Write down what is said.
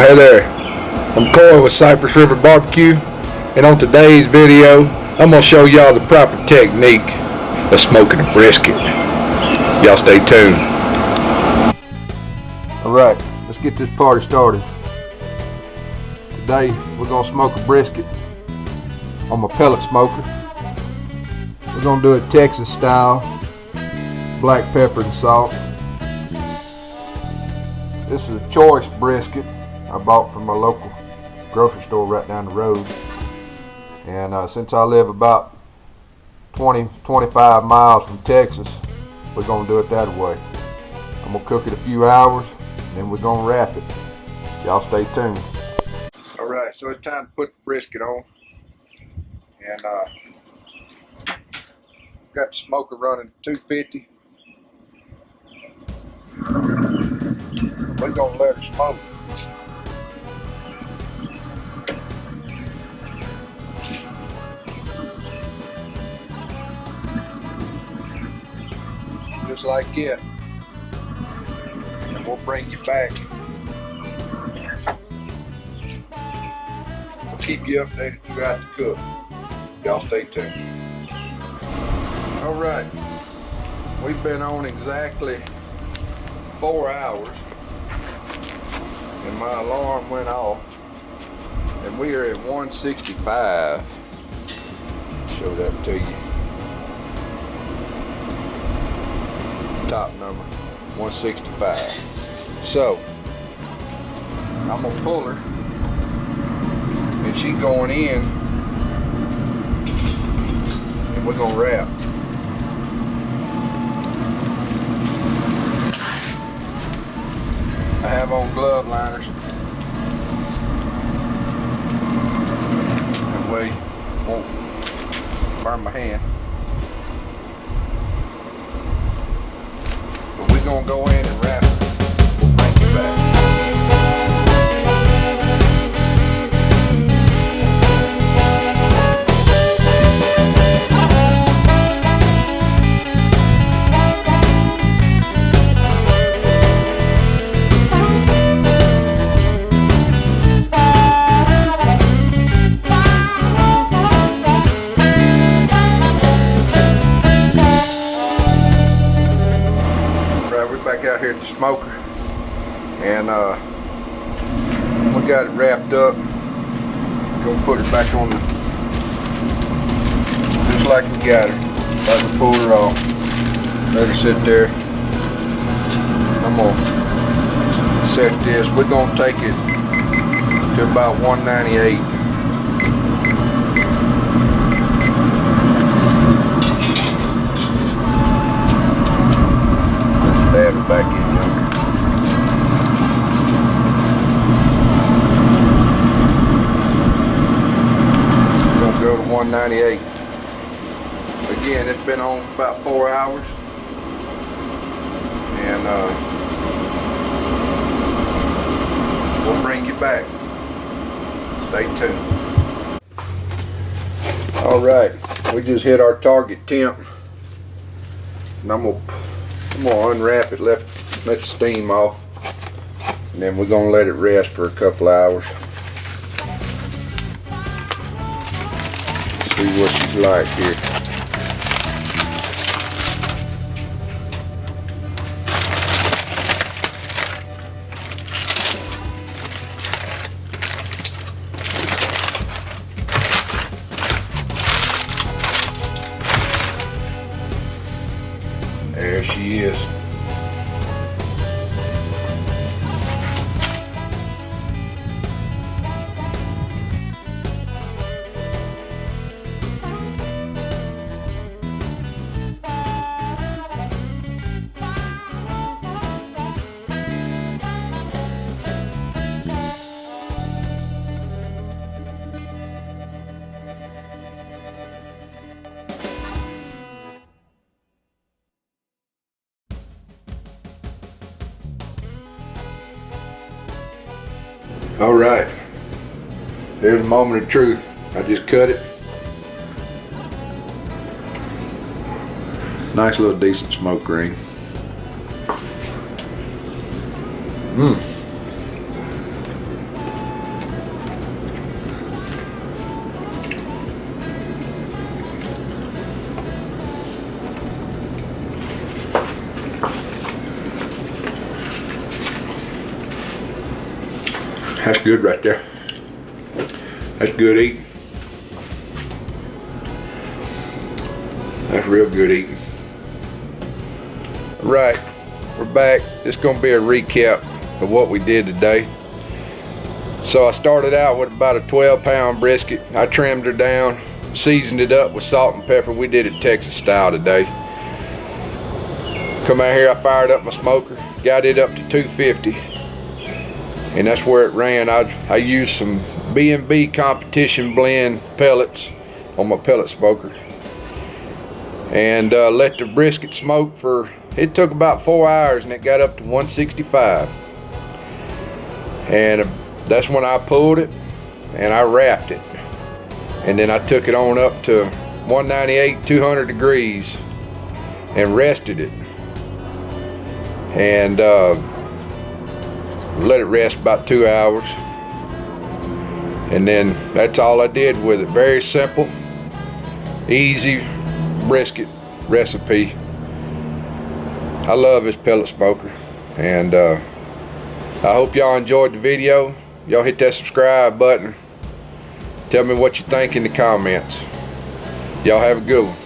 Hey there, I'm Coy with Cypress River Barbecue, and on today's video, I'm going to show y'all the proper technique of smoking a brisket. Y'all stay tuned. Alright, let's get this party started. Today, we're going to smoke a brisket on my pellet smoker. We're going to do it Texas style, black pepper and salt. This is a choice brisket I bought from my local grocery store right down the road, and since I live about 20-25 miles from Texas, we're going to do it that way. I'm going to cook it a few hours and then we're going to wrap it. Y'all stay tuned. Alright, so it's time to put the brisket on, and got the smoker running 250. We're going to let her smoke. Just like it, and we'll bring you back. We'll keep you updated throughout the cook. Y'all stay tuned. Alright, we've been on exactly 4 hours, and my alarm went off, and we are at 165. Show that to you. Top number 165. So I'm gonna pull her, and she going in, and we're gonna wrap. I have on glove liners, that way I won't burn my hand. We're gonna go in and wrap it. We'll bring you back. Back out here at the smoker, and we got it wrapped up. Gonna put it back on the, just like we got her. About to pull her off. Let her sit there. I'm gonna set this. We're gonna take it to about 198. Stab it back in there. Gonna go to 198. Again, it's been on for about 4 hours, and we'll bring you back. Stay tuned. Alright, we just hit our target temp, and I'm gonna unwrap it, let the steam off, and then we're gonna let it rest for a couple hours. See what she's like here. There she is. Alright, here's the moment of truth. I just cut it. Nice little decent smoke ring. That's good right there. That's good eating. That's real good eating. Right, we're back. This is gonna be a recap of what we did today. So I started out with about a 12-pound brisket. I trimmed her down, seasoned it up with salt and pepper. We did it Texas style today. Come out here, I fired up my smoker, got it up to 250. And that's where it ran. I used some B&B competition blend pellets on my pellet smoker. And let the brisket smoke for, it took about 4 hours and it got up to 165. And that's when I pulled it and I wrapped it. And then I took it on up to 198, 200 degrees and rested it. And let it rest about 2 hours. And then that's all I did with it. Very simple, easy brisket recipe. I love this pellet smoker, and I hope y'all enjoyed the video. Y'all hit that subscribe button. Tell me what you think in the comments. Y'all have a good one.